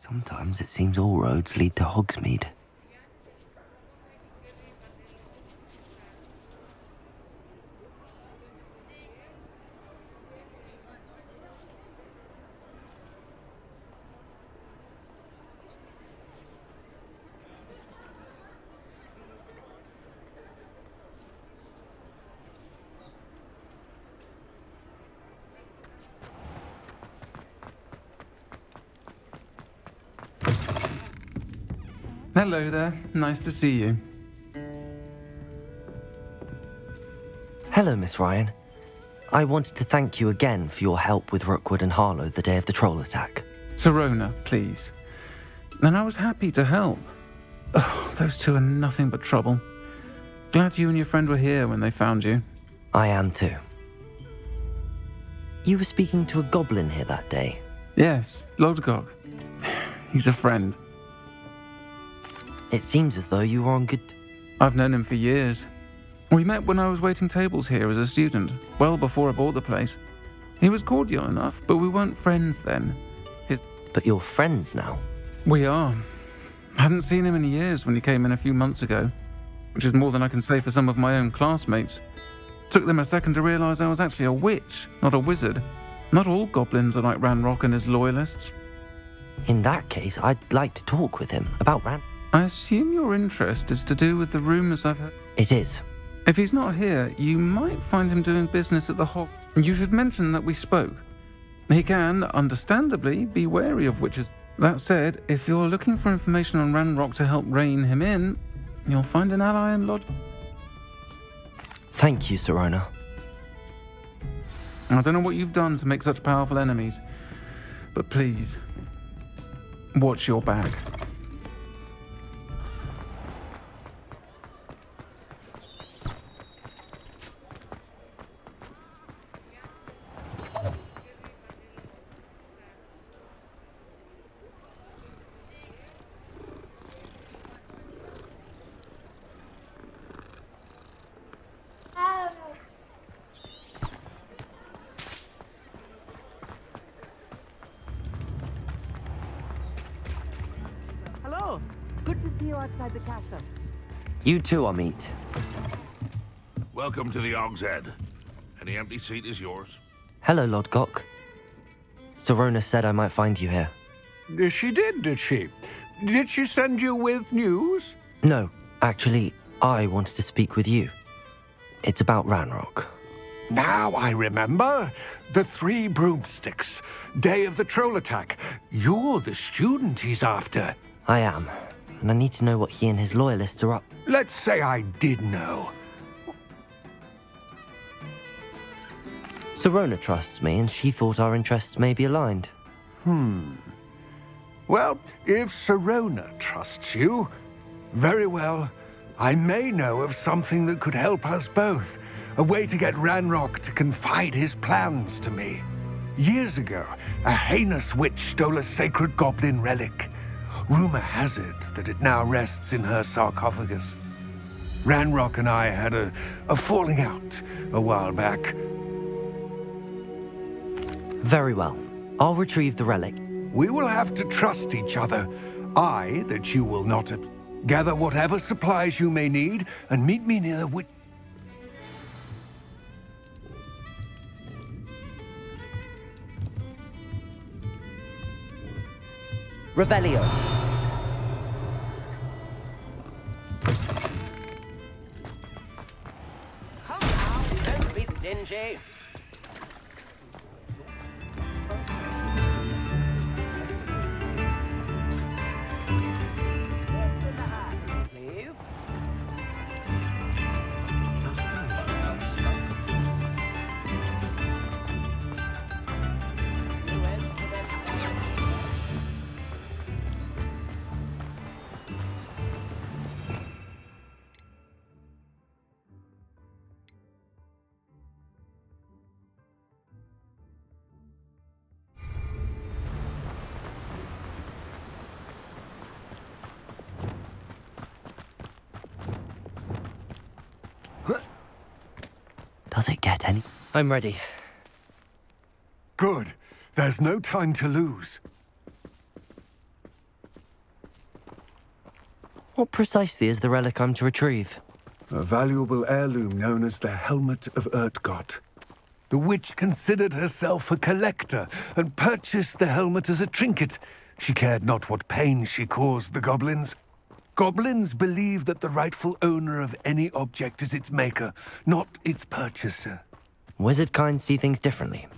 Sometimes it seems all roads lead to Hogsmeade. Hello there. Nice to see you. Hello, Miss Ryan. I wanted to thank you again for your help with Rookwood and Harlow the day of the troll attack. Sirona, please. And I was happy to help. Oh, those two are nothing but trouble. Glad you and your friend were here when they found you. I am too. You were speaking to a goblin here that day. Yes, Lodgok. He's a friend. It seems as though you were on good... I've known him for years. We met when I was waiting tables here as a student, well before I bought the place. He was cordial enough, but we weren't friends then. But you're friends now? We are. Hadn't seen him in years when he came in a few months ago, which is more than I can say for some of my own classmates. Took them a second to realise I was actually a witch, not a wizard. Not all goblins are like Ranrock and his loyalists. In that case, I'd like to talk with him about Ran... I assume your interest is to do with the rumours I've heard. It is. If he's not here, you might find him doing business at the Hog. You should mention that we spoke. He can, understandably, be wary of witches. That said, if you're looking for information on Ranrock to help rein him in, you'll find an ally in Lodgok. Thank you, Sirona. I don't know what you've done to make such powerful enemies, but please, watch your back. Hello. Good to see you outside the castle. You too, Amit. Welcome to the Og's Head. Any empty seat is yours. Hello, Lodgok. Sirona said I might find you here. She did she? Did she send you with news? No, actually, I wanted to speak with you. It's about Ranrock. Now I remember. The 3 broomsticks. Day of the troll attack. You're the student he's after. I am, and I need to know what he and his loyalists are up. Let's say I did know. Sirona trusts me, and she thought our interests may be aligned. Well, if Sirona trusts you, very well. I may know of something that could help us both. A way to get Ranrock to confide his plans to me. Years ago, a heinous witch stole a sacred goblin relic. Rumor has it that it now rests in her sarcophagus. Ranrock and I had a falling out a while back. Very well. I'll retrieve the relic. We will have to trust each other. I, that you will not gather whatever supplies you may need, and meet me near the witch. Revelio. Come now, don't be stingy. Please. Does it get any? I'm ready. Good. There's no time to lose. What precisely is the relic I'm to retrieve? A valuable heirloom known as the Helmet of Lodgok. The witch considered herself a collector and purchased the helmet as a trinket. She cared not what pain she caused the goblins. Goblins believe that the rightful owner of any object is its maker, not its purchaser. Wizard kind see things differently.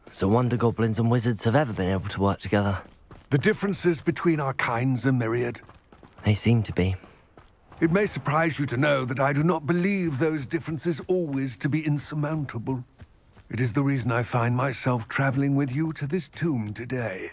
It's a wonder goblins and wizards have ever been able to work together. The differences between our kinds are myriad. They seem to be. It may surprise you to know that I do not believe those differences always to be insurmountable. It is the reason I find myself traveling with you to this tomb today.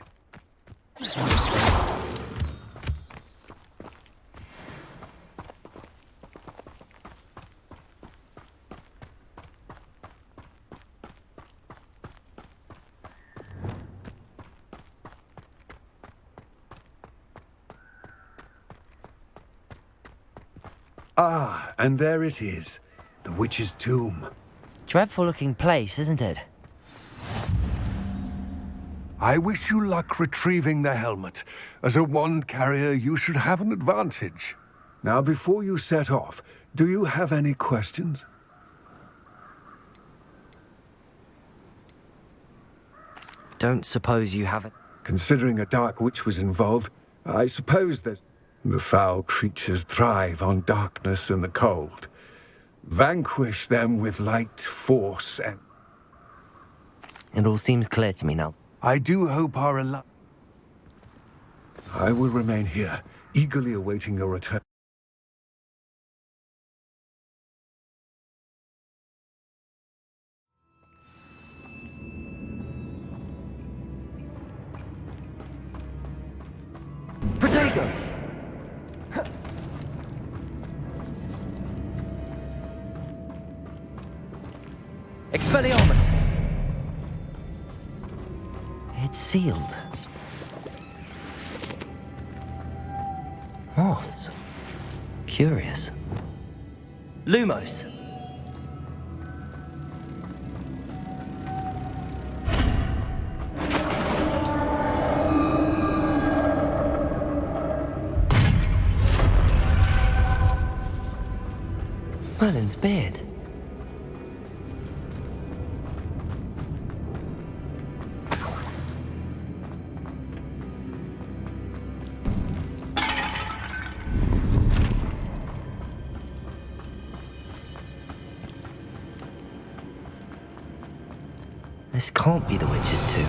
Ah, and there it is, the witch's tomb. Dreadful looking place, isn't it? I wish you luck retrieving the helmet. As a wand carrier, you should have an advantage. Now, before you set off, do you have any questions? Don't suppose you haven't. Considering a dark witch was involved, I suppose there's... The foul creatures thrive on darkness and the cold. Vanquish them with light, force, and... It all seems clear to me now. I do hope our I will remain here, eagerly awaiting your return. Protego! Expelliarmus! It's sealed. Moths. Curious. Lumos. Merlin's beard. This can't be the witch's tomb.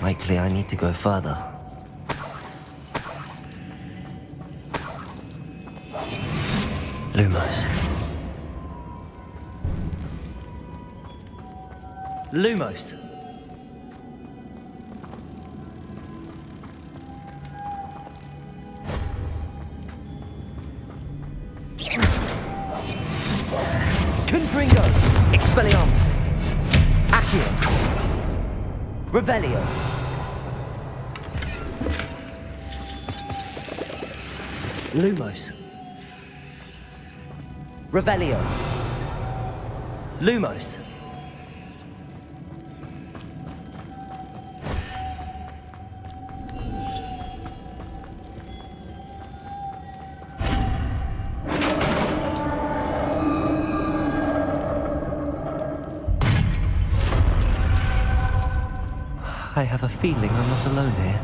Likely I need to go further. Lumos. Lumos. Confringo. Expelliarmus. Accio. Revelio. Lumos. Revelio. Lumos. I have a feeling I'm not alone here.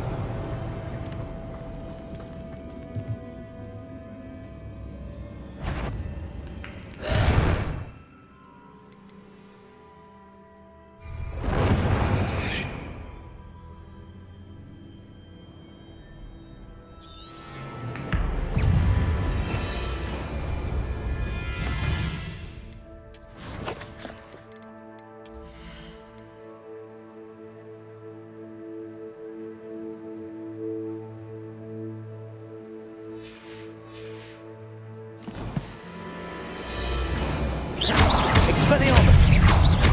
Expelliarmus!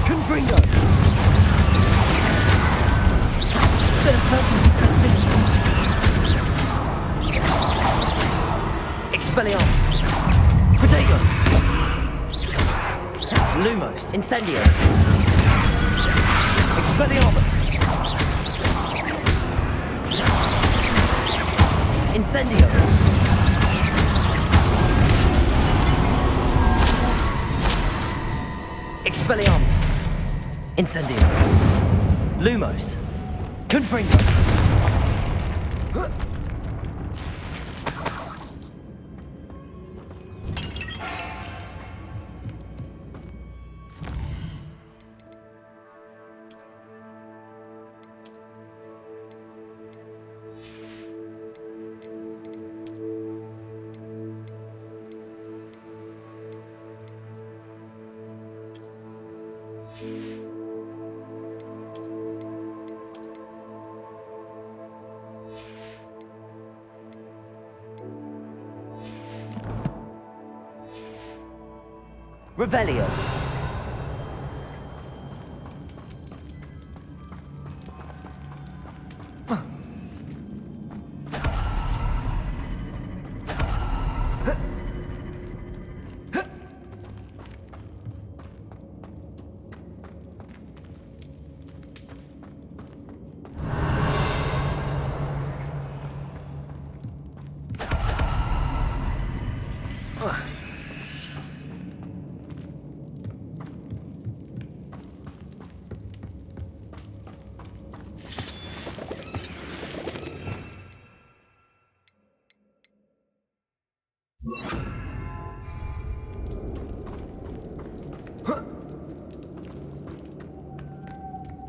Confringo! Versatility precision. Expelliarmus! Protego! Lumos! Incendio! Expelliarmus! Incendio! Expelliarmus! Incendio! Lumos! Confringo! Revelio.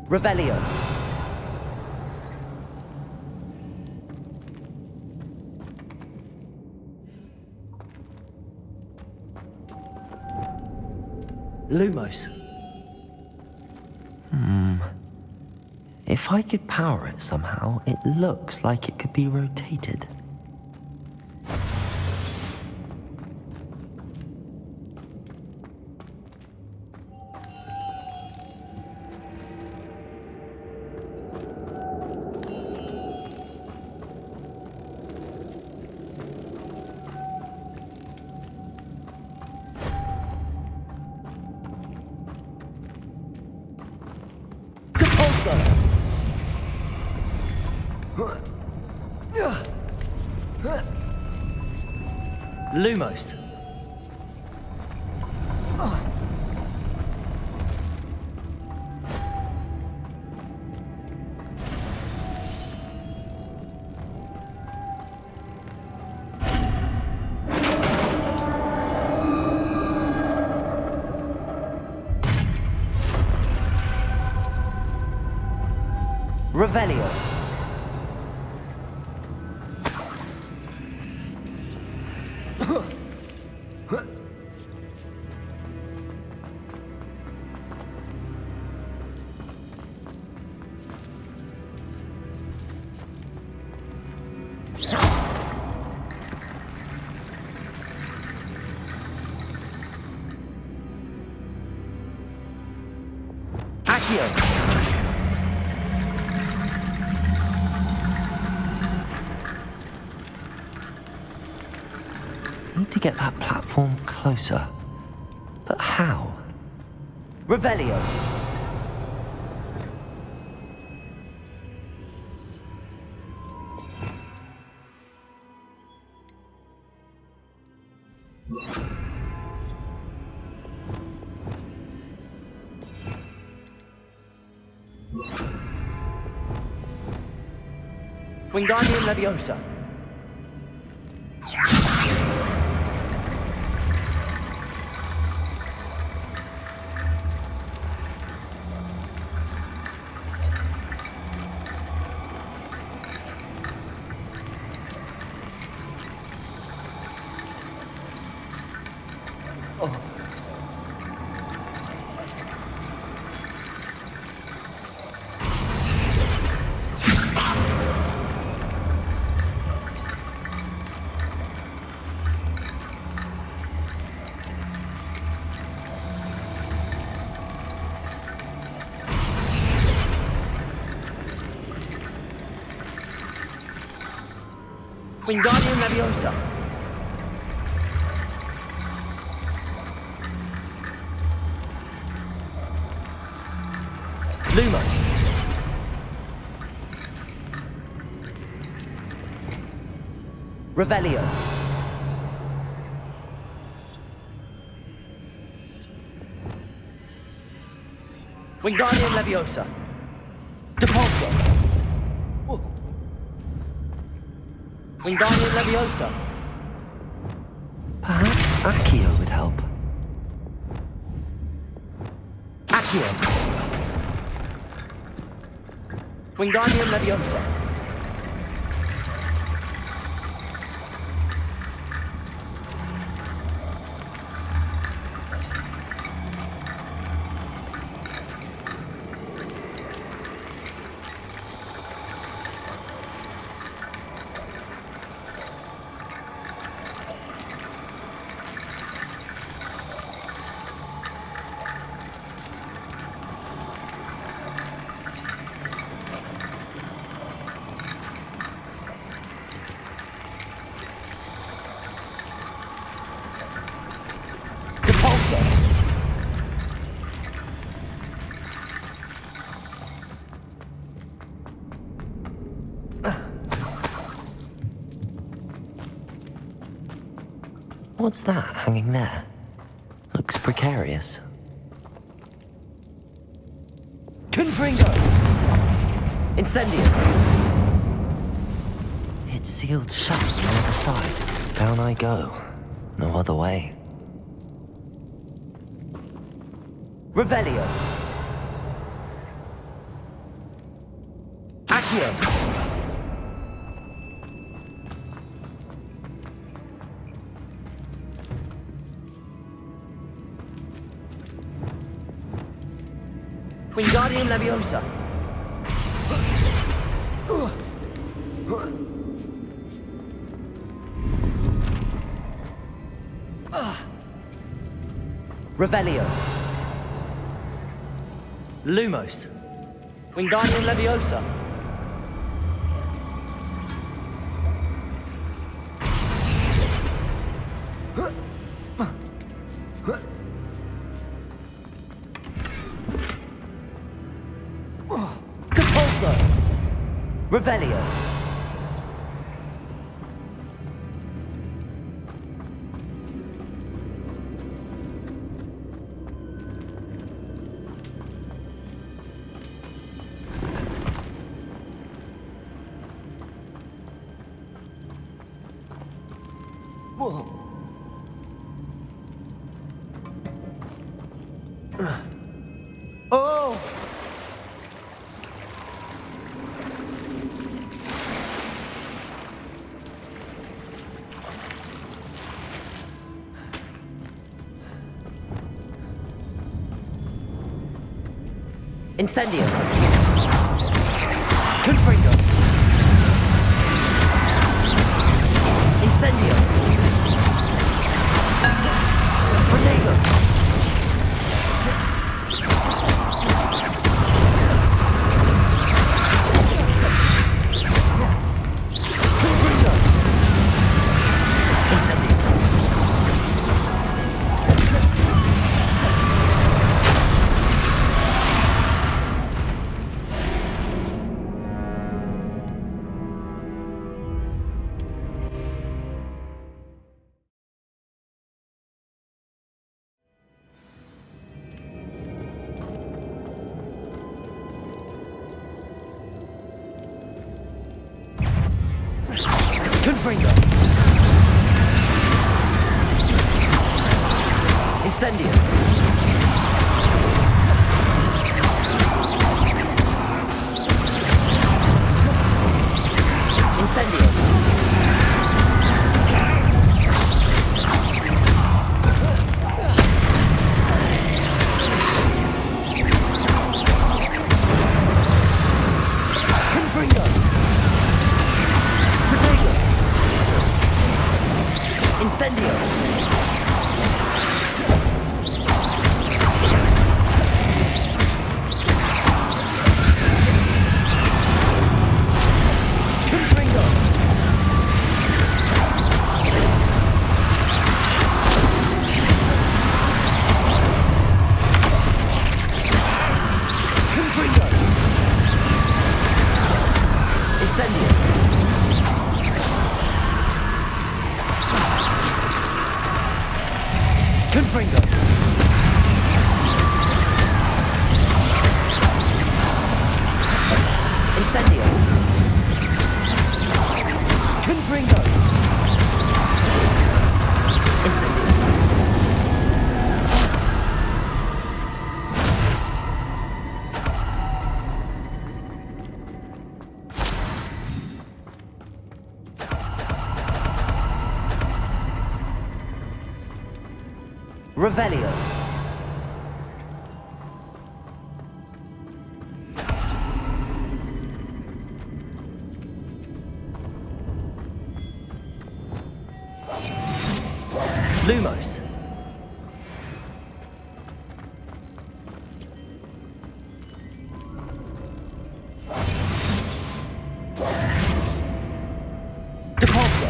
Revelio. Lumos. If I could power it somehow, it looks like it could be rotated. Lumos. Revelio. Accio. Need to get that platform closer. But how? Revelio. Wingardium Leviosa. Wingardium Leviosa. Lumos. Revelio. Wingardium Leviosa. Depulso. Wingardium Leviosa. Perhaps Accio would help. Accio. Wingardium Leviosa. Depulso. What's that hanging there? Looks precarious. Confringo! Incendio! It's sealed shut on the other side. Down I go. No other way. Revelio. Accio. Wingardium Leviosa. Revelio. Lumos. Wingardium Leviosa. Depulso. Revelio. Oh! Incendio. Confringo. Incendio. Protego. Confringo. Incendio. Confringo. Incendio. Incendio. Confringo. Protego. Incendio. Confringo. Confringo. Incendio. Confringo! Incendio! Confringo! Incendio! Revelio. Lumos. Depulso.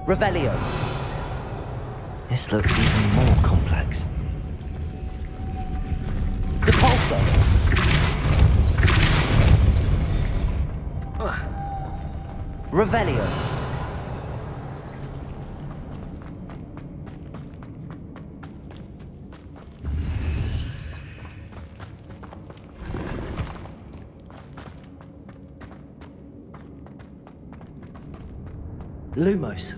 Revelio. This looks even more complex. Depulso. Revelio. Lumos.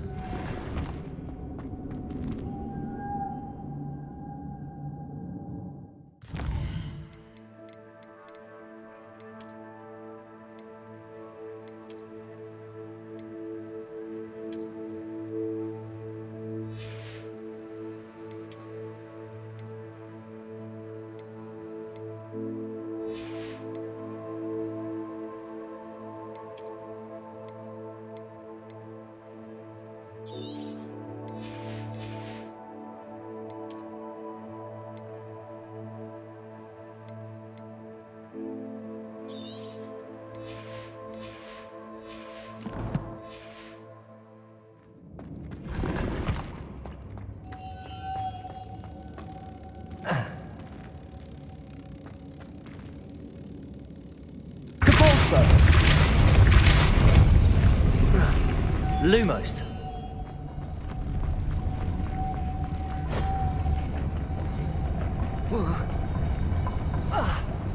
Lumos.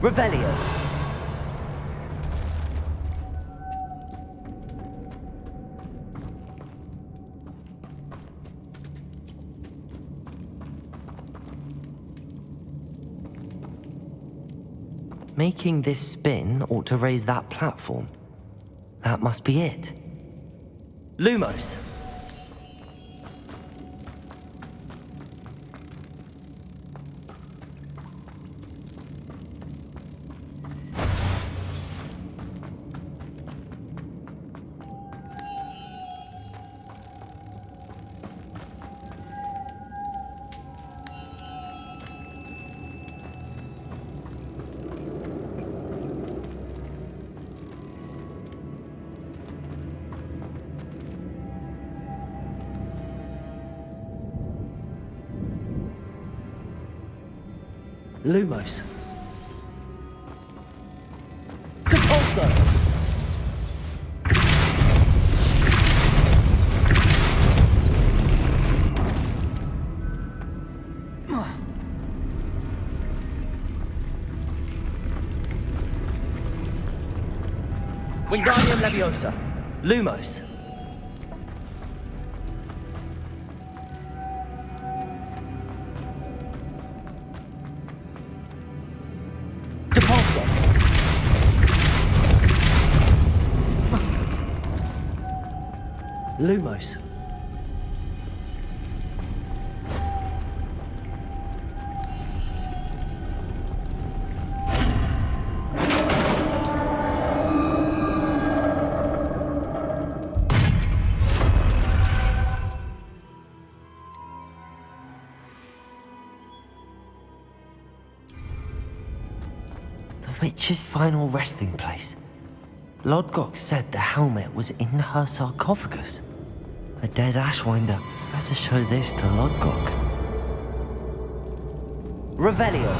Revelio. Making this spin ought to raise that platform. That must be it. Lumos. Lumos. Depulso. Wingardium Leviosa. Lumos. Lumos. The witch's final resting place. Lodgok said the helmet was in her sarcophagus. A dead Ashwinder. Better show this to Lodgok. Revelio.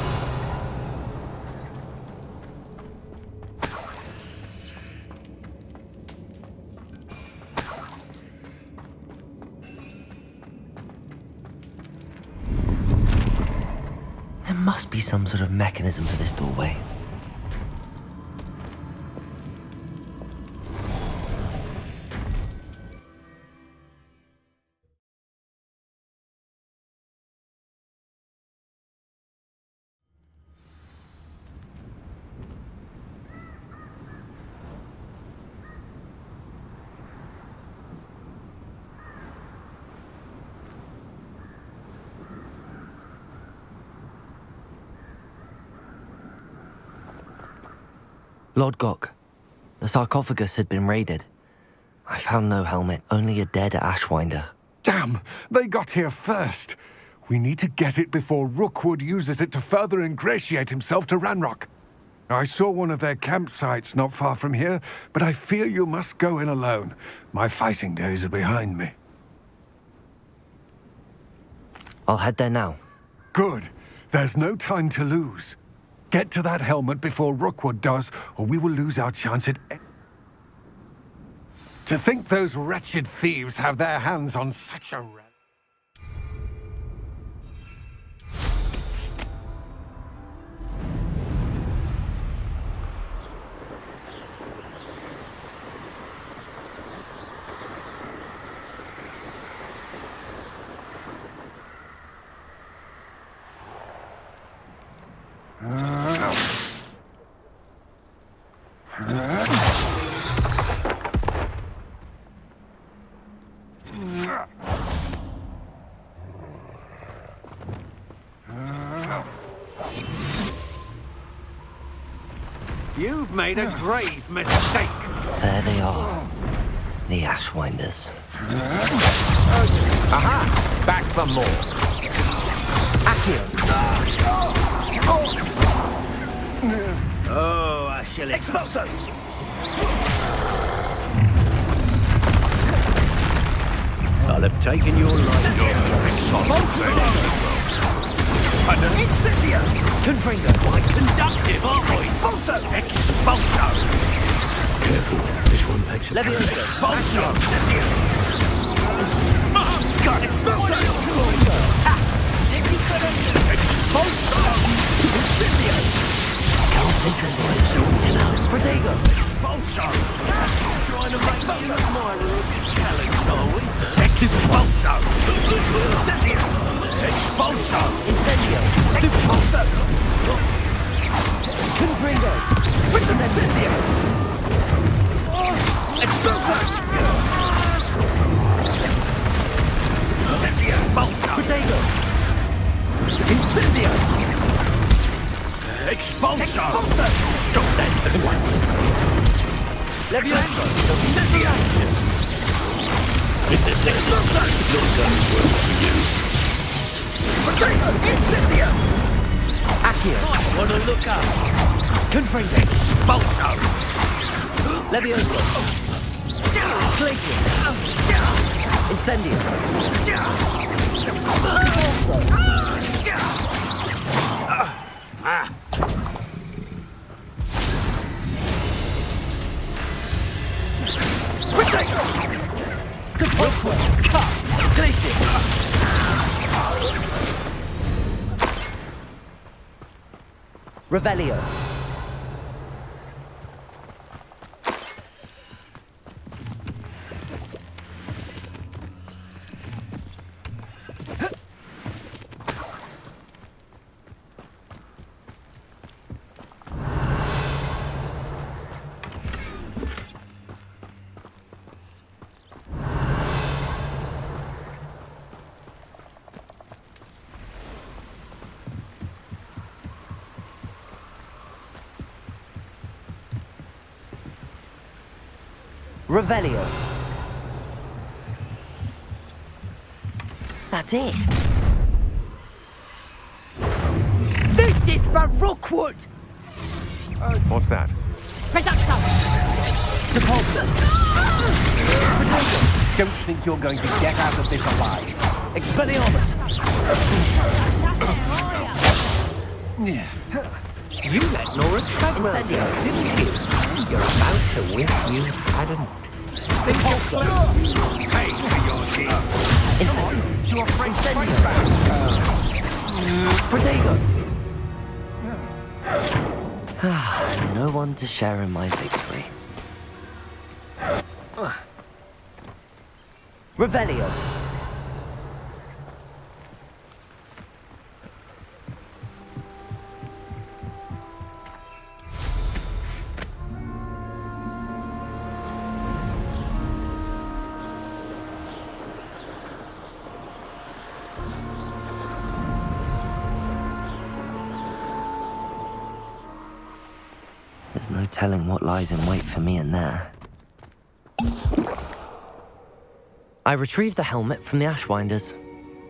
There must be some sort of mechanism for this doorway. Lodgok. The sarcophagus had been raided. I found no helmet, only a dead Ashwinder. Damn! They got here first. We need to get it before Rookwood uses it to further ingratiate himself to Ranrock. I saw one of their campsites not far from here, but I fear you must go in alone. My fighting days are behind me. I'll head there now. Good. There's no time to lose. Get to that helmet before Rookwood does, or we will lose our chance at... To think those wretched thieves have their hands on such a... You've made a grave mistake. There they are. The Ashwinders. Aha! Back for more. Accio! Oh, I shall Expulso! I'll have taken your life. Incendio! Confringo! Quite conductive, aren't we? Expulso! Expulso! Careful, this one takes a... Leviosa! Expulso! God, expulso! Expulso! Incendio! Protego! Expulso! Trying to make you admire of talents, are we? Expulso! Incendio! Expulso! Incendio! Expulso! Confringo! Incendio! Expulso! Expulso! Protego! Incendio! Expulso! Expulso! Stop that at once! Leviosa! Incendio! Expulso! Not going to work for you. Potato! Incendio! Accio! Wanna look up? Confringo! Expulso! Leviosa! Glacier! Incendio! Glacier! Revelio! Revelio. That's it. This is for Rookwood! What's that? Reductor! Don't think you're going to get out of this alive. Expelliarmus! You let Nora Treadwell go, didn't you? You're about to wish you hadn't. Pay for your deed. Incendio! To a French Protego! No one to share in my victory. Revelio! There's no telling what lies in wait for me in there. I retrieved the helmet from the Ashwinders.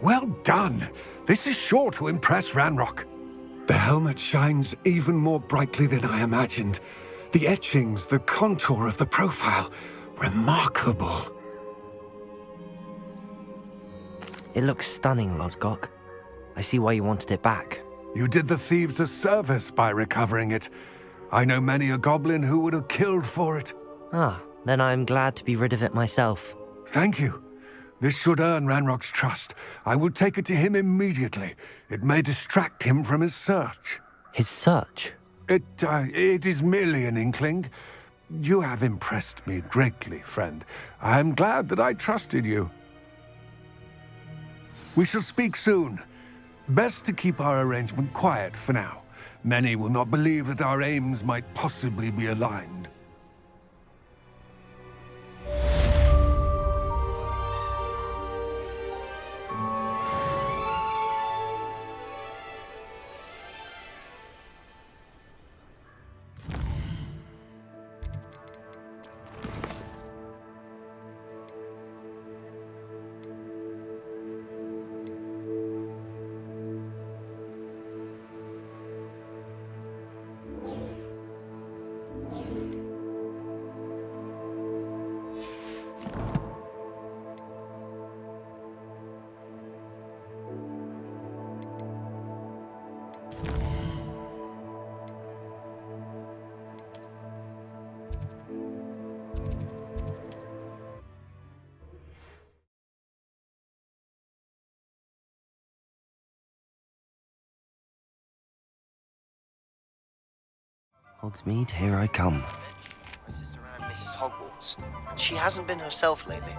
Well done. This is sure to impress Ranrock. The helmet shines even more brightly than I imagined. The etchings, the contour of the profile, remarkable. It looks stunning, Lodgok. I see why you wanted it back. You did the thieves a service by recovering it. I know many a goblin who would have killed for it. Ah, then I'm glad to be rid of it myself. Thank you. This should earn Ranrock's trust. I will take it to him immediately. It may distract him from his search. His search? It is merely an inkling. You have impressed me greatly, friend. I am glad that I trusted you. We shall speak soon. Best to keep our arrangement quiet for now. Many will not believe that our aims might possibly be aligned. Hogsmeade, here I come. My sister Anne misses Hogwarts, and she hasn't been herself lately.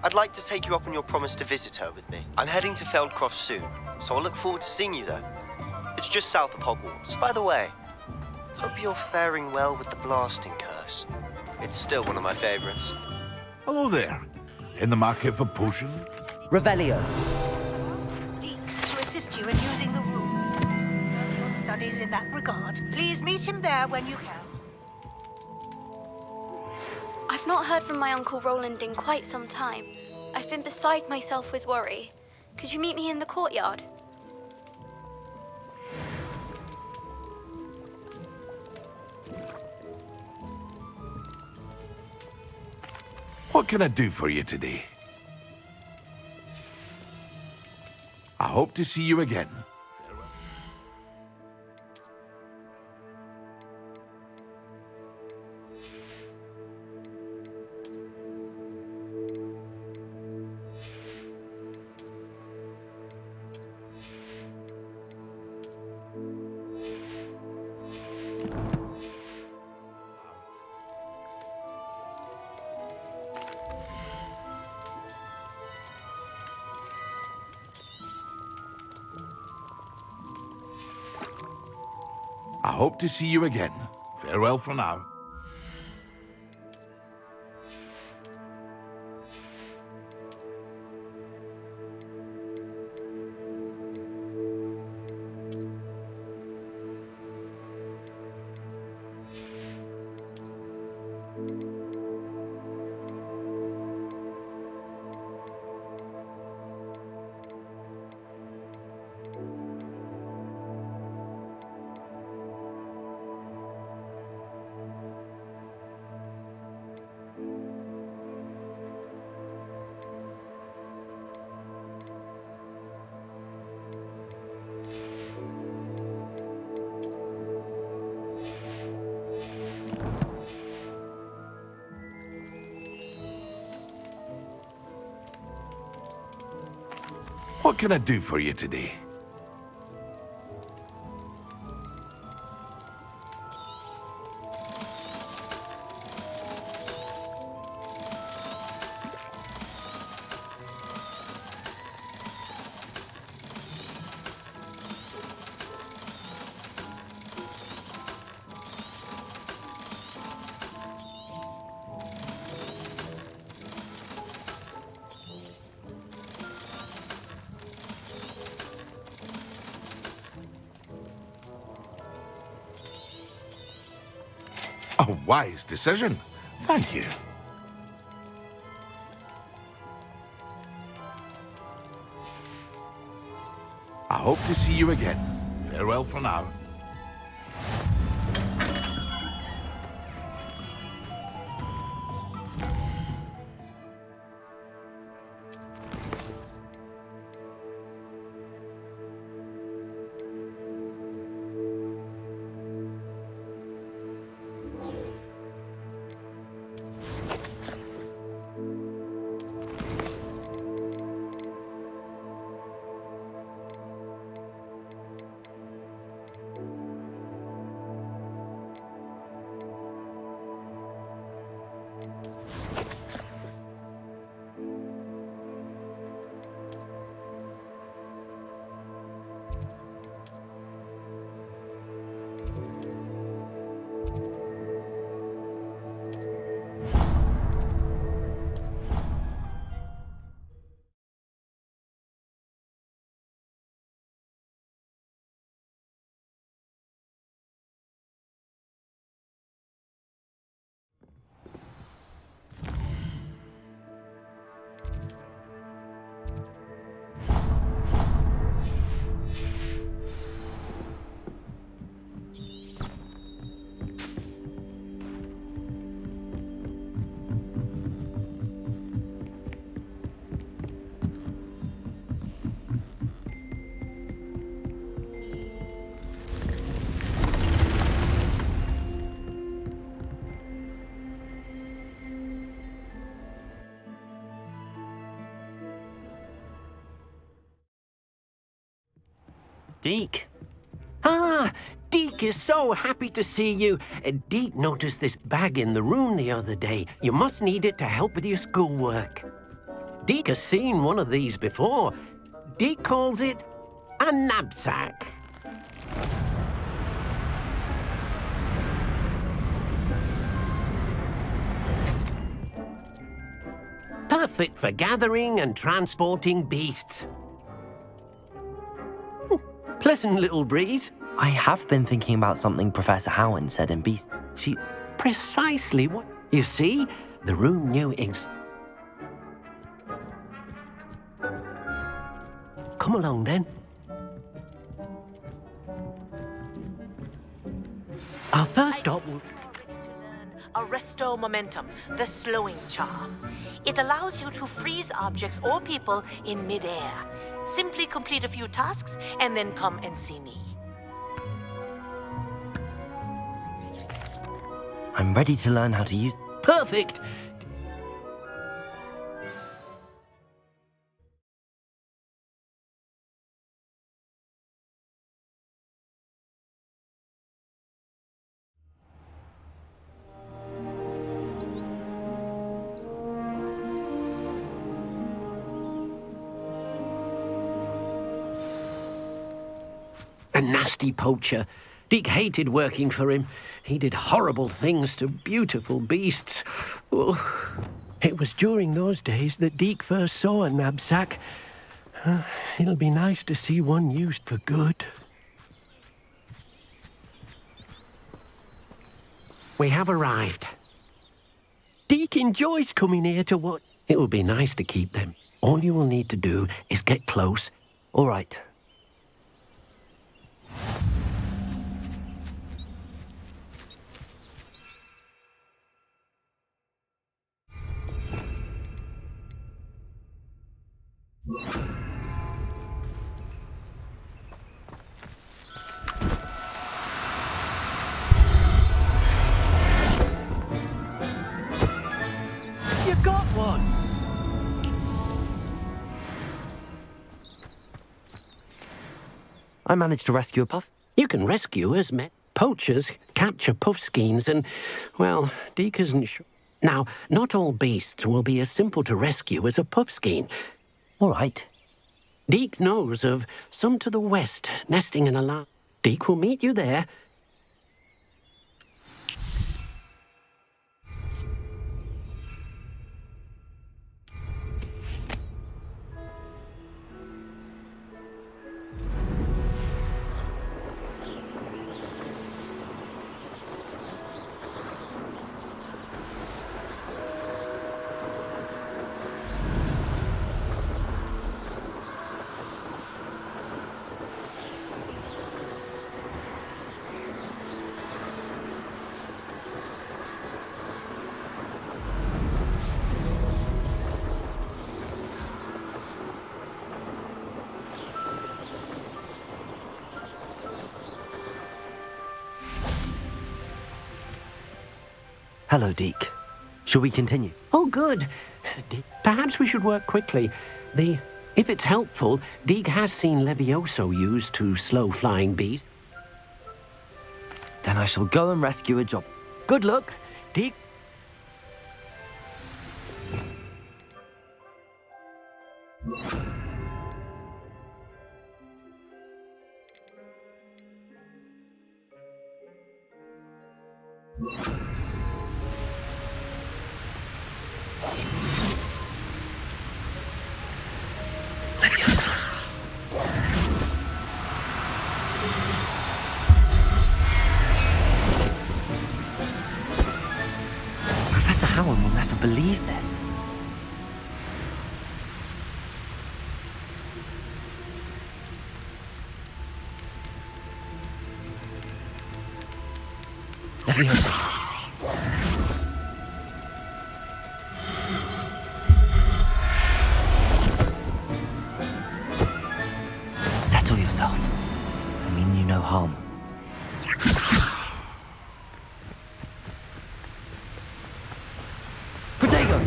I'd like to take you up on your promise to visit her with me. I'm heading to Feldcroft soon, so I'll look forward to seeing you there. It's just south of Hogwarts. By the way, hope you're faring well with the blasting curse. It's still one of my favorites. Hello there. In the market for potions? Revelio! To assist you in using the room. Your studies in that regard. Please meet him there when you can. I've not heard from my Uncle Roland in quite some time. I've been beside myself with worry. Could you meet me in the courtyard? What can I do for you today? I hope to see you again. I hope to see you again. Farewell for now. What can I do for you today? A wise decision. Thank you. I hope to see you again. Farewell for now. Deke. Ah, Deke is so happy to see you. Deke noticed this bag in the room the other day. You must need it to help with your schoolwork. Deke has seen one of these before. Deke calls it a knapsack. Perfect for gathering and transporting beasts. Pleasant little breeze. I have been thinking about something Professor Howard said in Beast. Precisely what... You see, the room knew Come along, then. Our first stop... Arresto Momentum, the slowing charm. It allows you to freeze objects or people in midair. Simply complete a few tasks and then come and see me. I'm ready to learn how to use... Perfect! A nasty poacher. Deke hated working for him. He did horrible things to beautiful beasts. Oh. It was during those days that Deke first saw a knapsack. It'll be nice to see one used for good. We have arrived. Deke enjoys coming here to watch. It will be nice to keep them. All you will need to do is get close. All right. You got one! I managed to rescue a puff. You can rescue as many poachers capture puffskeins and, well, Deke isn't sure. Now, not all beasts will be as simple to rescue as a puffskein. All right. Deke knows of some to the west, nesting in a large. Deke will meet you there. Hello, Deke. Shall we continue? Oh, good. Perhaps we should work quickly. If it's helpful, Deke has seen Levioso used to slow flying beasts. Then I shall go and rescue a job. Good luck. Deke. Professor Howard will never believe this. Leviosa. Settle yourself. I mean you no harm. Protego!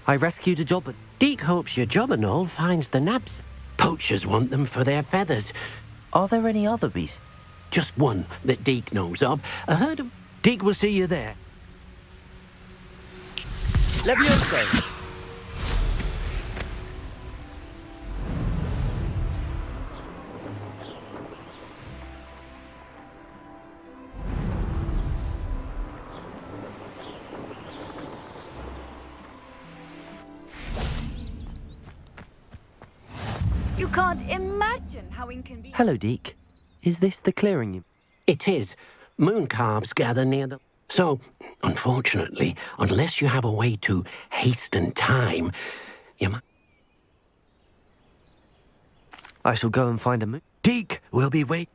I rescued a jobber. Deke hopes your jobberknoll finds the nabs. Poachers want them for their feathers. Are there any other beasts? Just one that Deke knows of. A herd of... Deke will see you there. Levioso! You can't imagine how inconvenient. Hello, Deke. Is this the clearing? It is. Moon calves gather near the... So, unfortunately, unless you have a way to hasten time, you might... I shall go and find a moon. Deke will be waiting.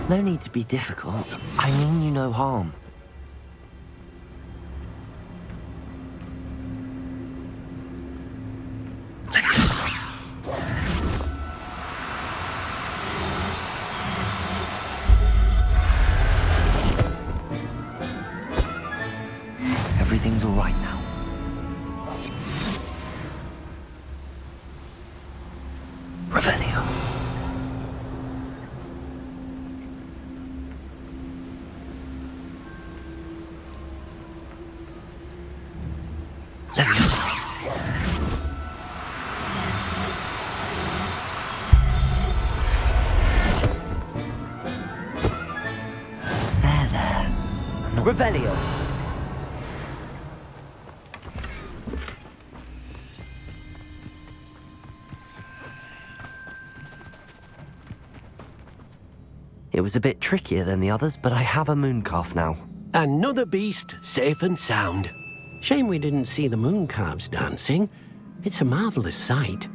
No need to be difficult. I mean you no harm. Everything's all right now. Revelio. Revelio. It was a bit trickier than the others, but I have a mooncalf now. Another beast, safe and sound. Shame we didn't see the moon calves dancing. It's a marvelous sight.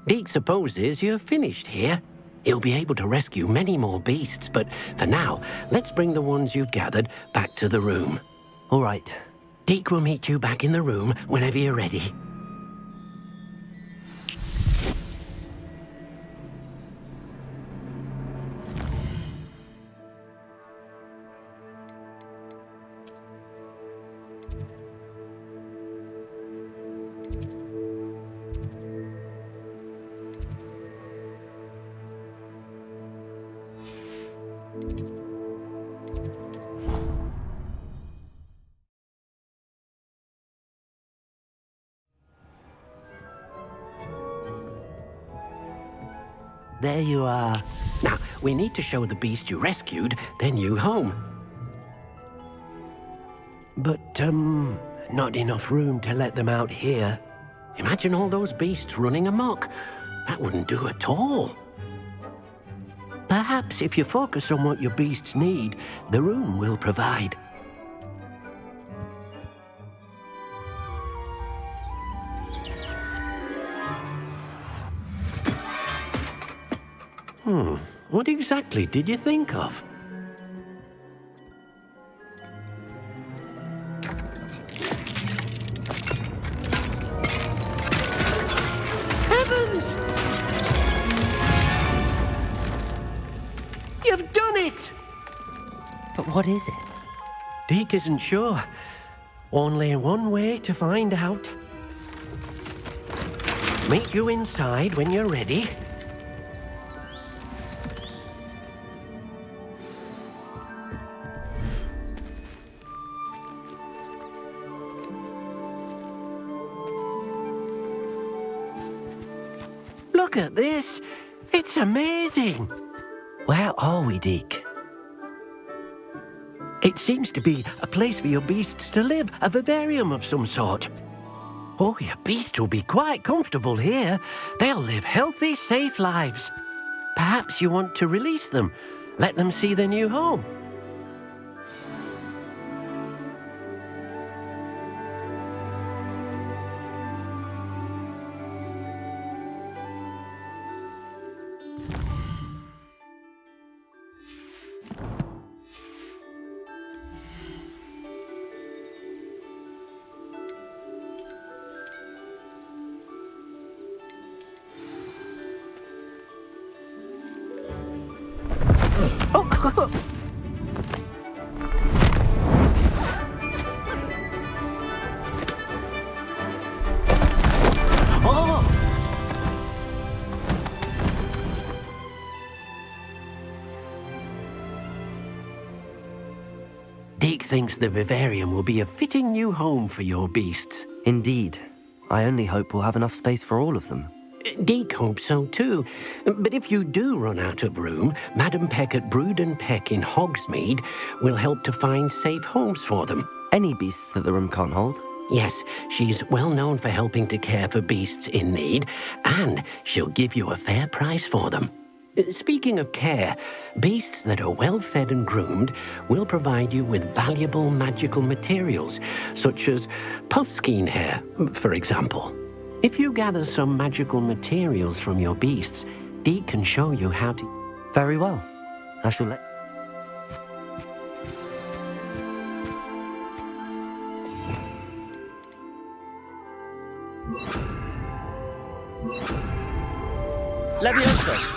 Deke supposes you're finished here. He'll be able to rescue many more beasts, but for now, let's bring the ones you've gathered back to the room. All right. Deke will meet you back in the room whenever you're ready. There you are. Now, we need to show the beast you rescued their new home. But, not enough room to let them out here. Imagine all those beasts running amok. That wouldn't do at all. Perhaps if you focus on what your beasts need, the room will provide. What exactly did you think of? Heavens! You've done it! But what is it? Deke isn't sure. Only one way to find out. Meet you inside when you're ready. Look at this. It's amazing. Where are we, Deke? It seems to be a place for your beasts to live, a vivarium of some sort. Oh, your beasts will be quite comfortable here. They'll live healthy, safe lives. Perhaps you want to release them, let them see their new home. Deke thinks the vivarium will be a fitting new home for your beasts. Indeed. I only hope we'll have enough space for all of them. Deke hopes so too. But if you do run out of room, Madam Peck at Brood and Peck in Hogsmeade will help to find safe homes for them. Any beasts that the room can't hold? Yes, she's well known for helping to care for beasts in need, and she'll give you a fair price for them. Speaking of care, beasts that are well fed and groomed will provide you with valuable magical materials, such as puffskein hair, for example. If you gather some magical materials from your beasts, Deke can show you how to... Very well. I shall let... Leviosa!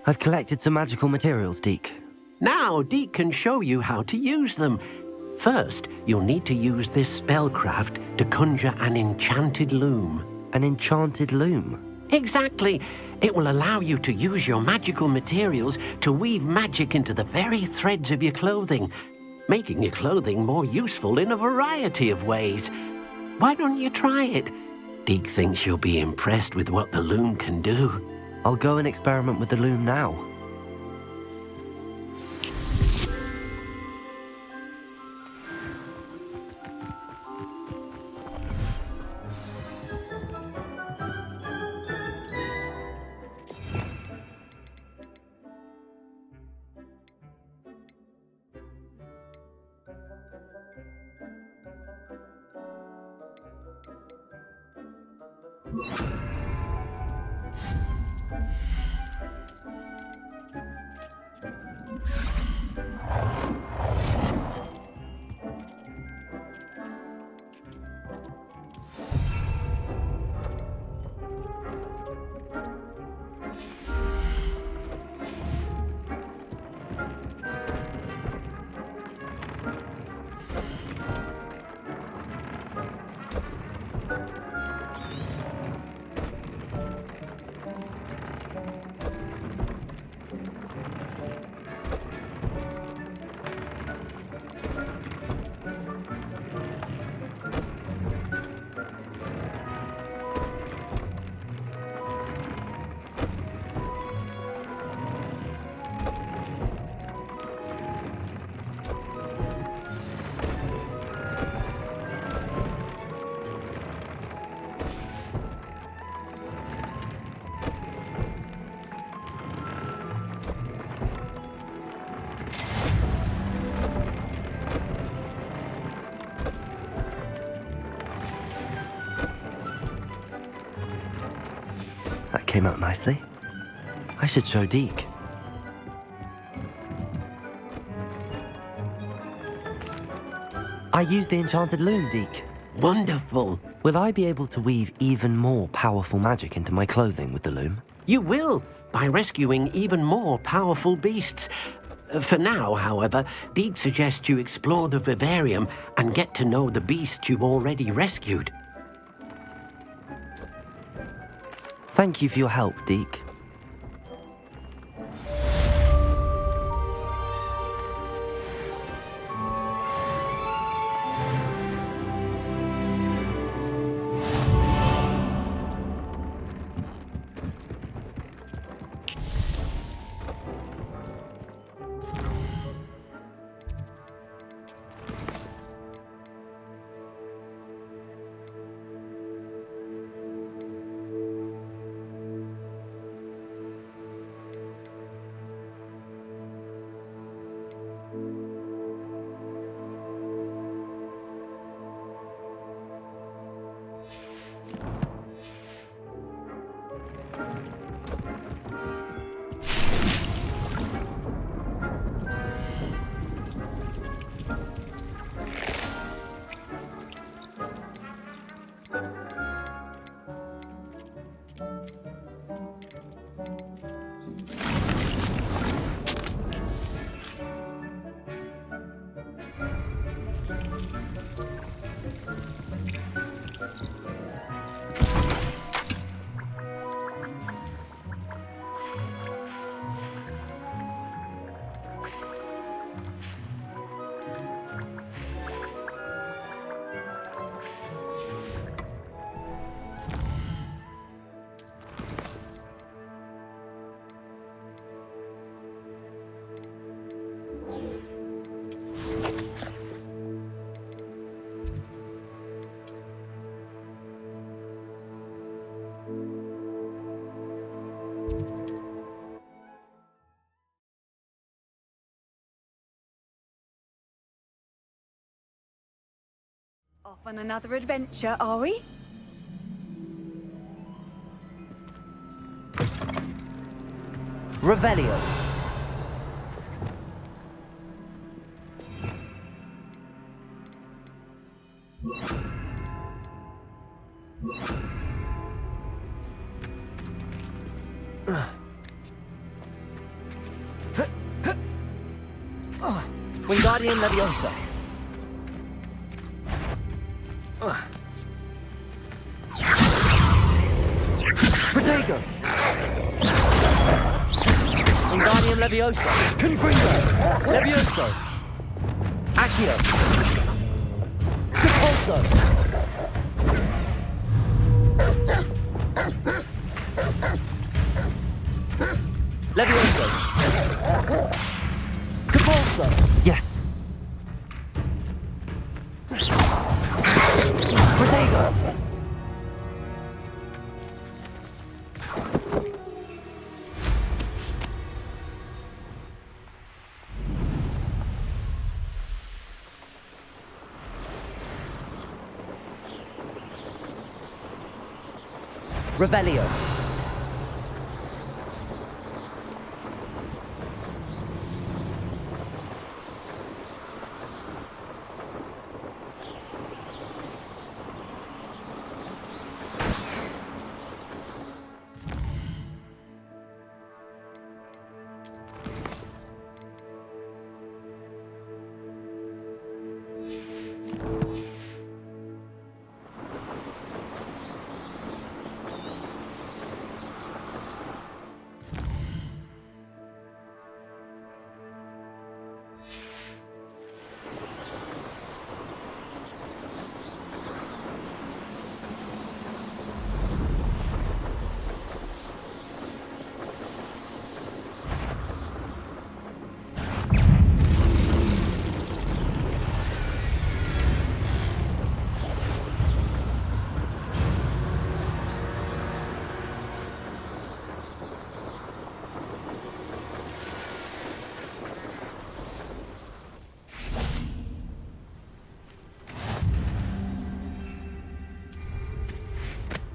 I've collected some magical materials, Deke. Now, Deke can show you how to use them. First, you'll need to use this spellcraft to conjure an enchanted loom. An enchanted loom? Exactly. It will allow you to use your magical materials to weave magic into the very threads of your clothing, making your clothing more useful in a variety of ways. Why don't you try it? Deke thinks you'll be impressed with what the loom can do. I'll go and experiment with the loom now. That came out nicely. I should show Deke. I used the enchanted loom, Deke. Wonderful. Will I be able to weave even more powerful magic into my clothing with the loom? You will, by rescuing even more powerful beasts. For now, however, Deke suggests you explore the vivarium and get to know the beasts you've already rescued. Thank you for your help, Deke. Off on another adventure, are we? Revelio. Wingardium Leviosa. Protego. Wingardium Leviosa. Confringo. Levioso. Accio. Capulso. Levioso. Capulso. Yes. Protego. Revelio.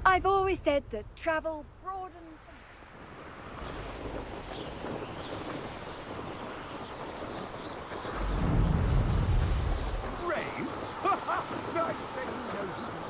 I've always said that travel broadens. Rain? Nice that you know.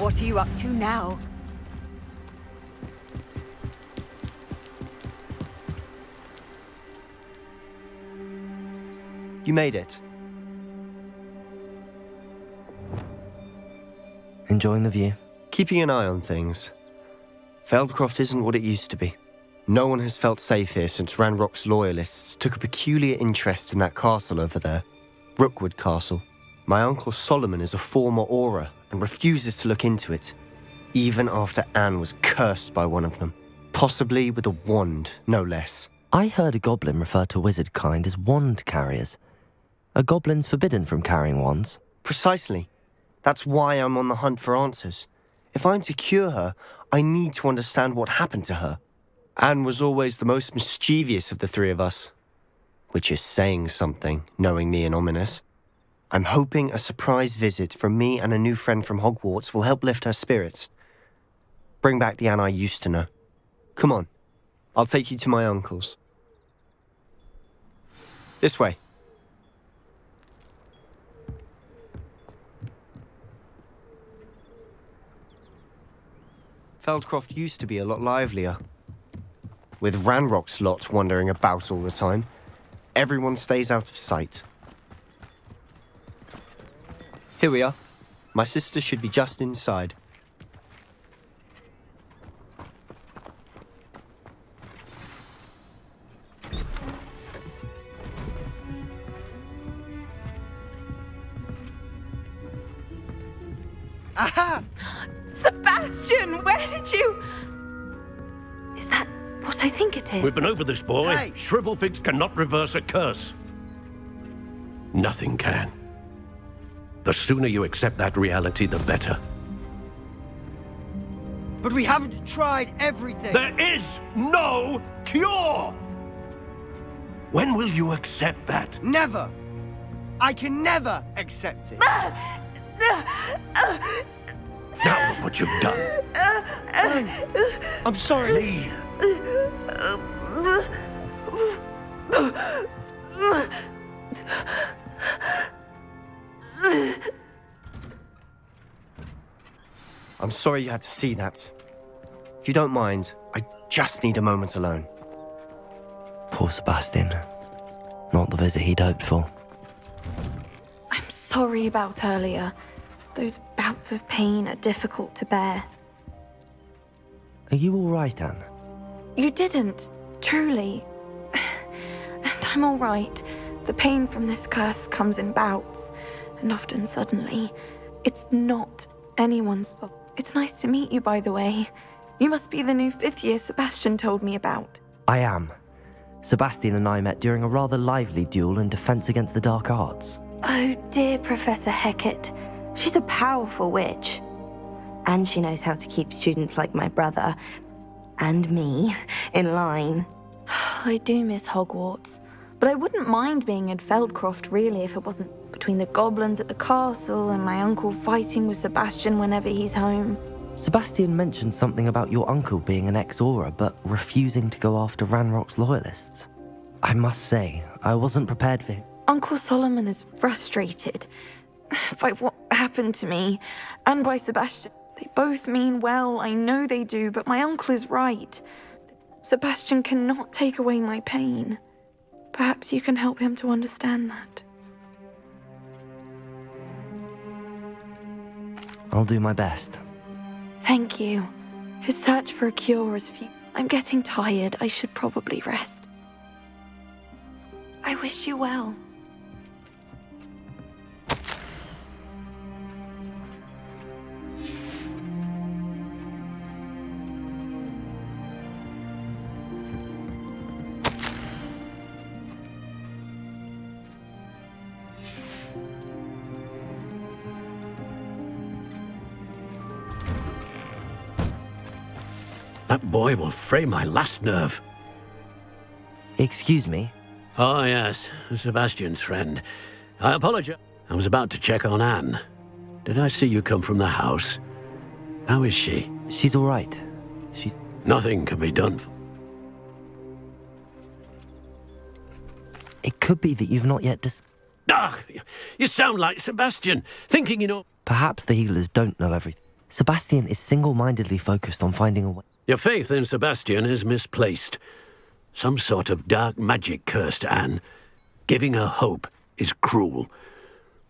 What are you up to now? You made it. Enjoying the view? Keeping an eye on things. Feldcroft isn't what it used to be. No one has felt safe here since Ranrock's loyalists took a peculiar interest in that castle over there. Rookwood Castle. My uncle Solomon is a former Auror and refuses to look into it, even after Anne was cursed by one of them. Possibly with a wand, no less. I heard a goblin refer to wizard kind as wand carriers. Are goblins forbidden from carrying wands? Precisely. That's why I'm on the hunt for answers. If I'm to cure her, I need to understand what happened to her. Anne was always the most mischievous of the three of us. Which is saying something, knowing me and Ominous. I'm hoping a surprise visit from me and a new friend from Hogwarts will help lift her spirits. Bring back the Anne I used to know. Come on, I'll take you to my uncle's. This way. Feldcroft used to be a lot livelier. With Ranrock's lot wandering about all the time, everyone stays out of sight. Here we are. My sister should be just inside. Aha! Sebastian, where did you... Is that what I think it is? We've been over this, boy. Hey. Shrivelfigs cannot reverse a curse. Nothing can. The sooner you accept that reality, the better. But we haven't tried everything. There is no cure! When will you accept that? Never! I can never accept it. Now look what you've done. I'm sorry. I'm sorry you had to see that. If you don't mind, I just need a moment alone. Poor Sebastian. Not the visit he'd hoped for. I'm sorry about earlier. Those bouts of pain are difficult to bear. Are you all right, Anne? You didn't, truly. And I'm all right. The pain from this curse comes in bouts, and often suddenly. It's not anyone's fault. It's nice to meet you, by the way. You must be the new 5th year Sebastian told me about. I am. Sebastian and I met during a rather lively duel in Defense Against the Dark Arts. Oh, dear Professor Hecat. She's a powerful witch. And she knows how to keep students like my brother, and me, in line. I do miss Hogwarts, but I wouldn't mind being in Feldcroft, really, if it wasn't between the goblins at the castle and my uncle fighting with Sebastian whenever he's home. Sebastian mentioned something about your uncle being an ex-Aura, but refusing to go after Ranrock's loyalists. I must say, I wasn't prepared for him. Uncle Solomon is frustrated by what happened to me, and by Sebastian. They both mean well, I know they do, but my uncle is right. Sebastian cannot take away my pain. Perhaps you can help him to understand that. I'll do my best. Thank you. His search for a cure is few. I'm getting tired. I should probably rest. I wish you well. That boy will fray my last nerve. Excuse me? Oh, yes. Sebastian's friend. I apologize. I was about to check on Anne. Did I see you come from the house? How is she? She's all right. She's... Nothing can be done. It could be that you've not yet Ah, you sound like Sebastian, thinking you know... Perhaps the healers don't know everything. Sebastian is single-mindedly focused on finding a way. Your faith in Sebastian is misplaced. Some sort of dark magic cursed Anne. Giving her hope is cruel.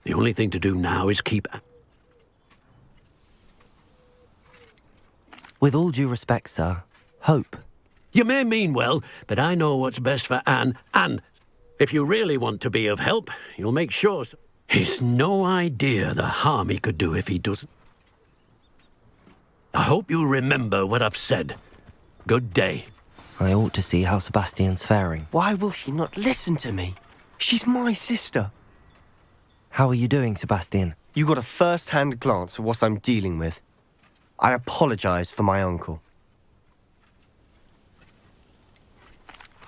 The only thing to do now is keep... With all due respect, sir, hope. You may mean well, but I know what's best for Anne, and if you really want to be of help, you'll make sure... He's no idea the harm he could do if he doesn't. I hope you remember what I've said. Good day. I ought to see how Sebastian's faring. Why will she not listen to me? She's my sister. How are you doing, Sebastian? You got a first-hand glance at what I'm dealing with. I apologize for my uncle.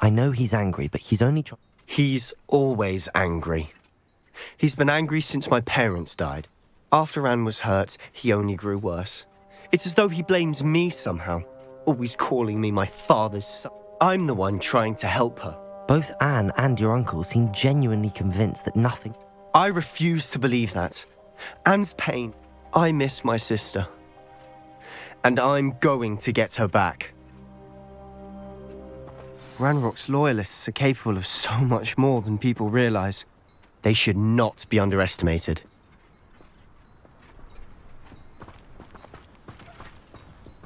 I know he's angry, but he's only trying... He's always angry. He's been angry since my parents died. After Anne was hurt, he only grew worse. It's as though he blames me somehow, always calling me my father's son. I'm the one trying to help her. Both Anne and your uncle seem genuinely convinced that nothing... I refuse to believe that. Anne's pain. I miss my sister. And I'm going to get her back. Ranrock's loyalists are capable of so much more than people realize. They should not be underestimated.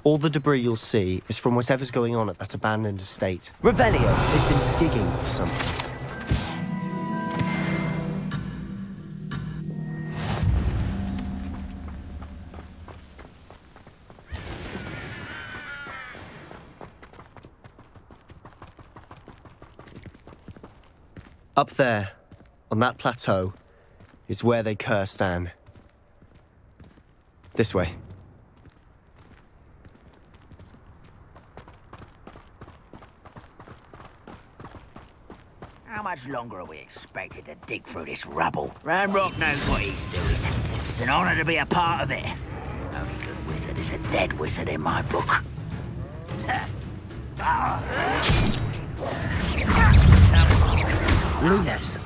All the debris you'll see is from whatever's going on at that abandoned estate. Revelio. They've been digging for something. Up there, on that plateau, is where they cursed Anne. This way. How much longer are we expected to dig through this rubble? Ranrock knows what he's doing. It's an honor to be a part of it. Only good wizard is a dead wizard in my book. Lumos.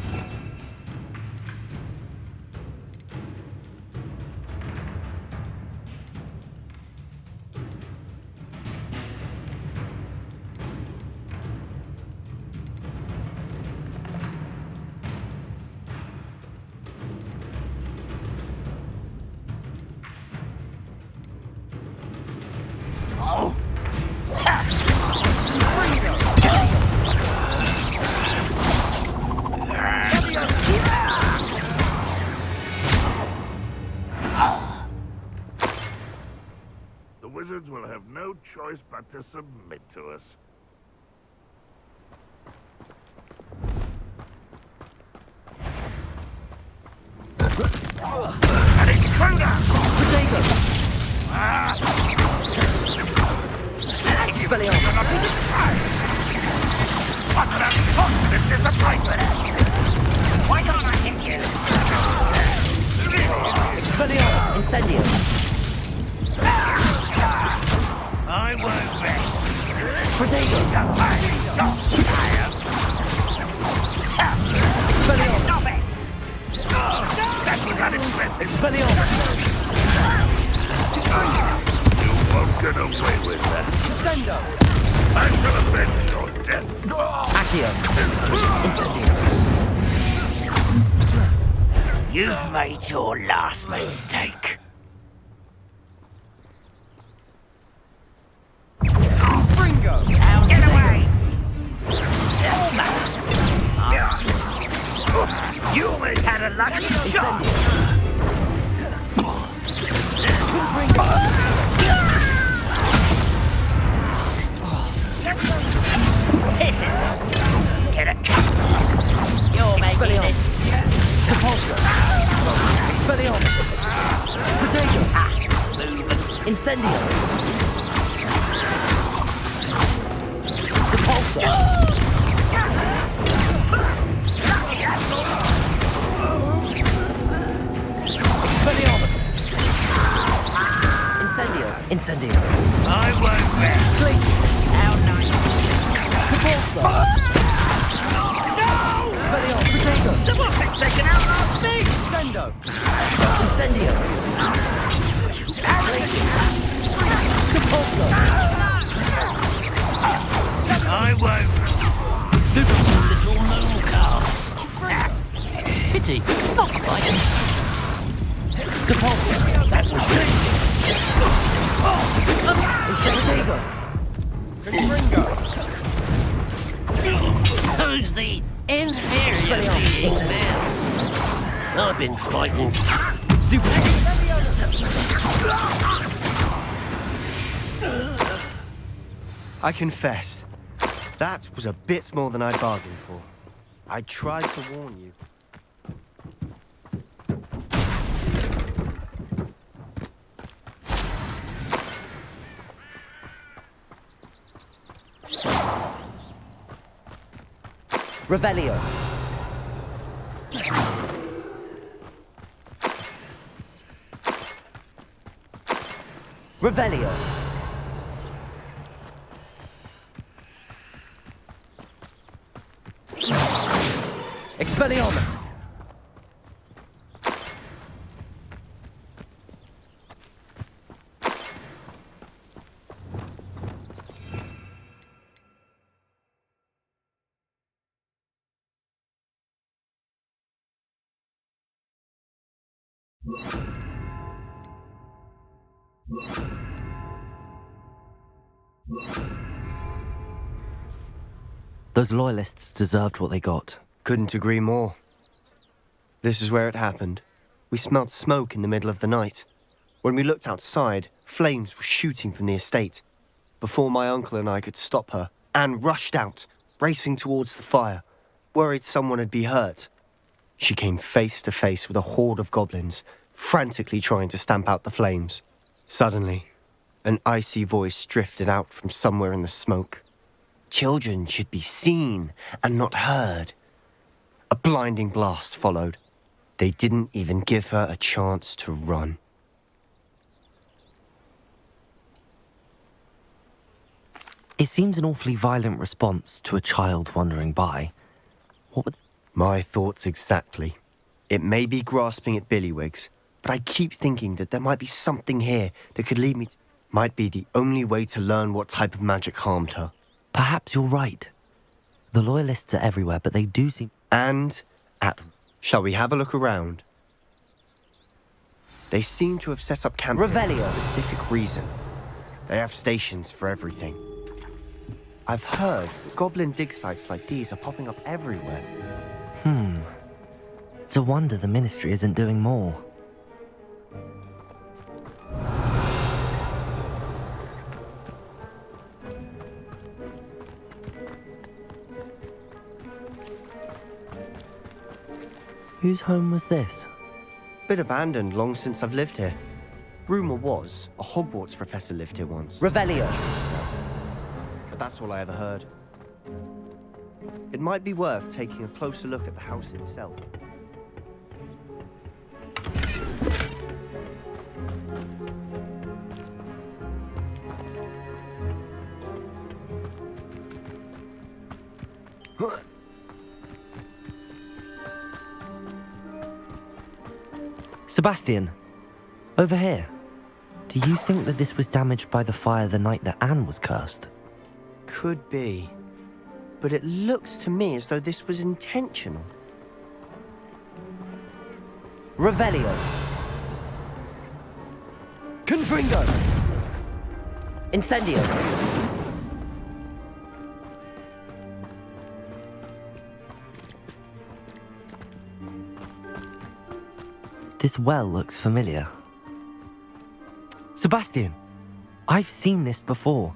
The wizards will have no choice but to submit to us. An intruder! Expelliarmus! What an constant disappointment! Why can't I hit you? Expelliarmus! Incendio! I won't rest. Protego! Expelliarmus! Stop it! That was unimpressive. Expelliarmus! You won't get away with that. Sendo! I shall avenge your death. Accio! Incendio! You've made your last mistake. Fringo! Get away! Almost! You almost had a lucky shot! Hit it! Get a cut! You're making this... Repulsor! Expelliarmus! Protego! Incendio! Repulsor! Expelliarmus! Incendio! Incendio! I won't rest! Glacius! How nice! Repulsor! No! Expelliarmus! Protego! Someone been taken out last thing! Sendo! Incendio! Glacius! Repulsor! I won't! Stupid little gnome calf! Pity! Not quite! Repulsor! That was Incendio! Who's the inferior being man? I've been fighting. Stupid! I confess, that was a bit more than I bargained for. I tried to warn you. Revelio. Revelio. Expelliarmus. Those loyalists deserved what they got. Couldn't agree more. This is where it happened. We smelled smoke in the middle of the night. When we looked outside, flames were shooting from the estate. Before my uncle and I could stop her, Anne rushed out, racing towards the fire, worried someone had been hurt. She came face to face with a horde of goblins, frantically trying to stamp out the flames. Suddenly, an icy voice drifted out from somewhere in the smoke. Children should be seen and not heard. A blinding blast followed. They didn't even give her a chance to run. It seems an awfully violent response to a child wandering by. What would... My thoughts exactly. It may be grasping at billywhigs, but I keep thinking that there might be something here that could lead me to... Might be the only way to learn what type of magic harmed her. Perhaps you're right. The loyalists are everywhere, but they do seem... And at... Shall we have a look around? They seem to have set up camp for a specific reason. They have stations for everything. I've heard that goblin dig sites like these are popping up everywhere. It's a wonder the Ministry isn't doing more. Whose home was this? Bit abandoned long since I've lived here. Rumour was, a Hogwarts professor lived here once. Revelio. But that's all I ever heard. It might be worth taking a closer look at the house itself. Sebastian, over here. Do you think that this was damaged by the fire the night that Anne was cursed? Could be. But it looks to me as though this was intentional. Revelio. Confringo. Incendio. This well looks familiar. Sebastian, I've seen this before.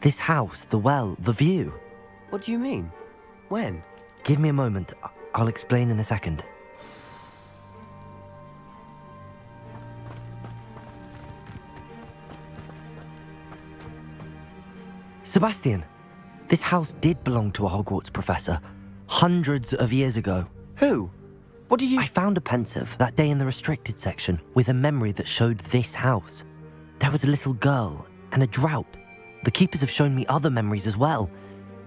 This house, the well, the view. What do you mean? When? Give me a moment. I'll explain in a second. Sebastian, this house did belong to a Hogwarts professor, hundreds of years ago. Who? What do you... I found a pensive that day in the restricted section with a memory that showed this house. There was a little girl and a drought. The keepers have shown me other memories as well.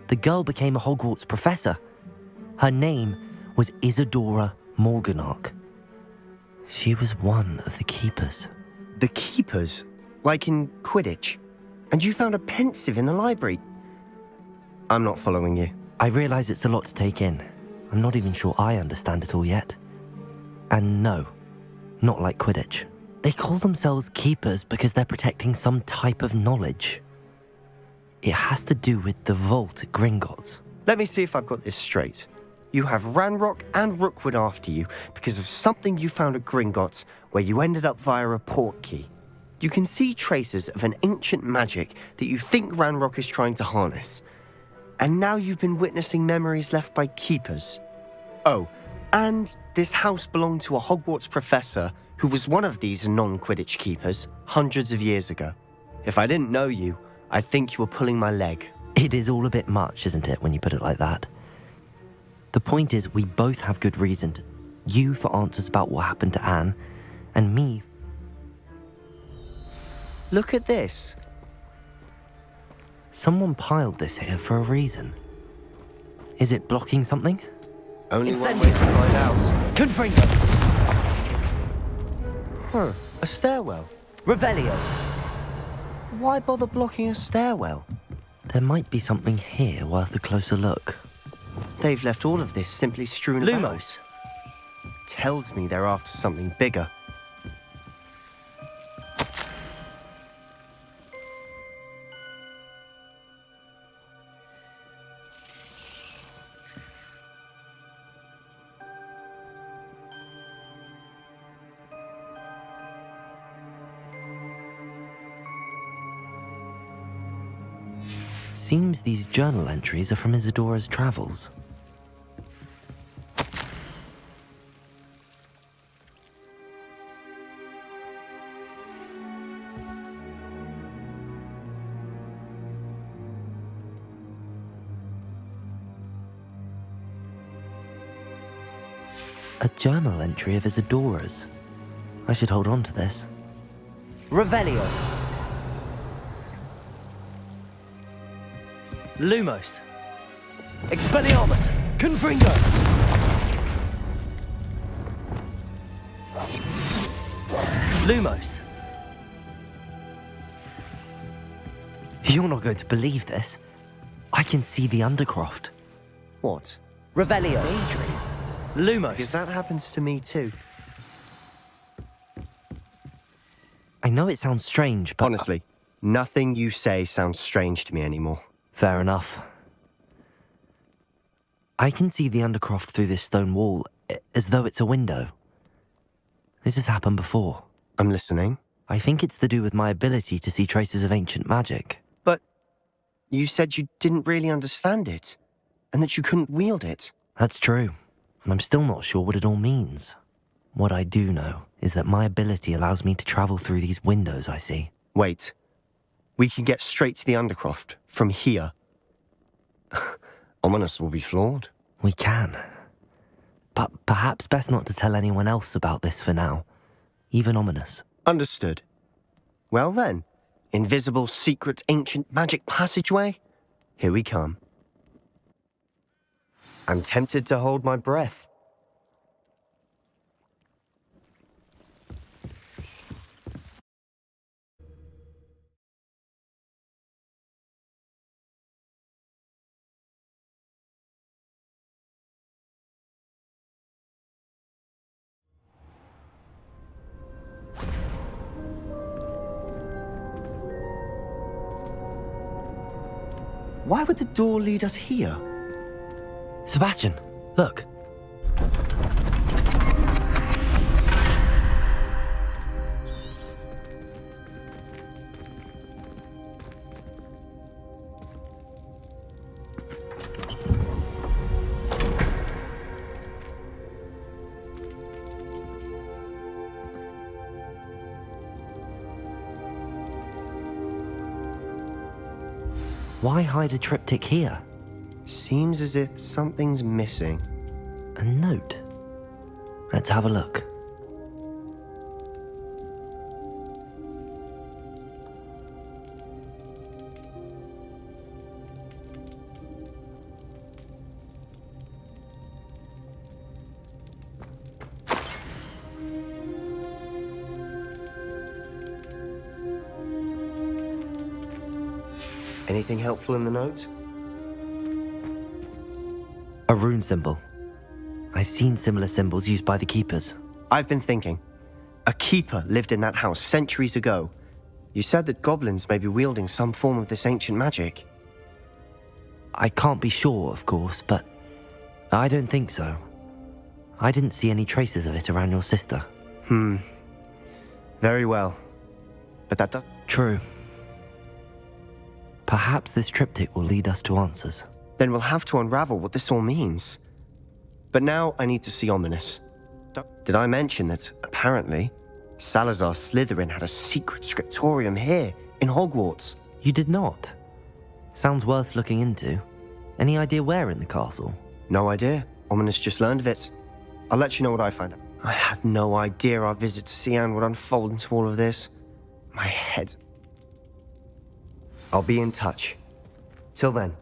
The girl became a Hogwarts professor. Her name was Isadora Morganach. She was one of the keepers. The keepers? Like in Quidditch? And you found a pensive in the library? I'm not following you. I realise it's a lot to take in. I'm not even sure I understand it all yet. And no, not like Quidditch. They call themselves keepers because they're protecting some type of knowledge. It has to do with the vault at Gringotts. Let me see if I've got this straight. You have Ranrock and Rookwood after you because of something you found at Gringotts where you ended up via a port key. You can see traces of an ancient magic that you think Ranrock is trying to harness. And now you've been witnessing memories left by keepers. Oh, and this house belonged to a Hogwarts professor who was one of these non-Quidditch keepers hundreds of years ago. If I didn't know you, I'd think you were pulling my leg. It is all a bit much, isn't it, when you put it like that? The point is, we both have good reason to... You for answers about what happened to Anne, and me... Look at this. Someone piled this here for a reason. Is it blocking something? Only one way to find out. Confringo! Huh, a stairwell. Revelio! Why bother blocking a stairwell? There might be something here worth a closer look. They've left all of this simply strewn about. Lumos! Tells me they're after something bigger. Seems these journal entries are from Isadora's travels. A journal entry of Isadora's. I should hold on to this. Revelio! Lumos! Expelliarmus! Confringo! Lumos! You're not going to believe this. I can see the Undercroft. What? Revelio! Daydream? Lumos! Because that happens to me too. I know it sounds strange, but... Honestly, nothing you say sounds strange to me anymore. Fair enough. I can see the Undercroft through this stone wall, as though it's a window. This has happened before. I'm listening. I think it's to do with my ability to see traces of ancient magic. But you said you didn't really understand it, and that you couldn't wield it. That's true, and I'm still not sure what it all means. What I do know is that my ability allows me to travel through these windows I see. Wait. We can get straight to the Undercroft from here. Ominous will be flawed. We can. But perhaps best not to tell anyone else about this for now. Even Ominous. Understood. Well then, invisible, secret, ancient magic passageway? Here we come. I'm tempted to hold my breath. Why would the door lead us here? Sebastian, look. Why hide a triptych here? Seems as if something's missing. A note. Let's have a look. Anything helpful in the note? A rune symbol. I've seen similar symbols used by the keepers. I've been thinking. A keeper lived in that house centuries ago. You said that goblins may be wielding some form of this ancient magic. I can't be sure, of course, but I don't think so. I didn't see any traces of it around your sister. Very well. But that does... True. Perhaps this triptych will lead us to answers. Then we'll have to unravel what this all means. But now I need to see Ominous. Did I mention that, apparently, Salazar Slytherin had a secret scriptorium here, in Hogwarts? You did not? Sounds worth looking into. Any idea where in the castle? No idea. Ominous just learned of it. I'll let you know what I find out. I had no idea our visit to Sian would unfold into all of this. My head... I'll be in touch. Till then.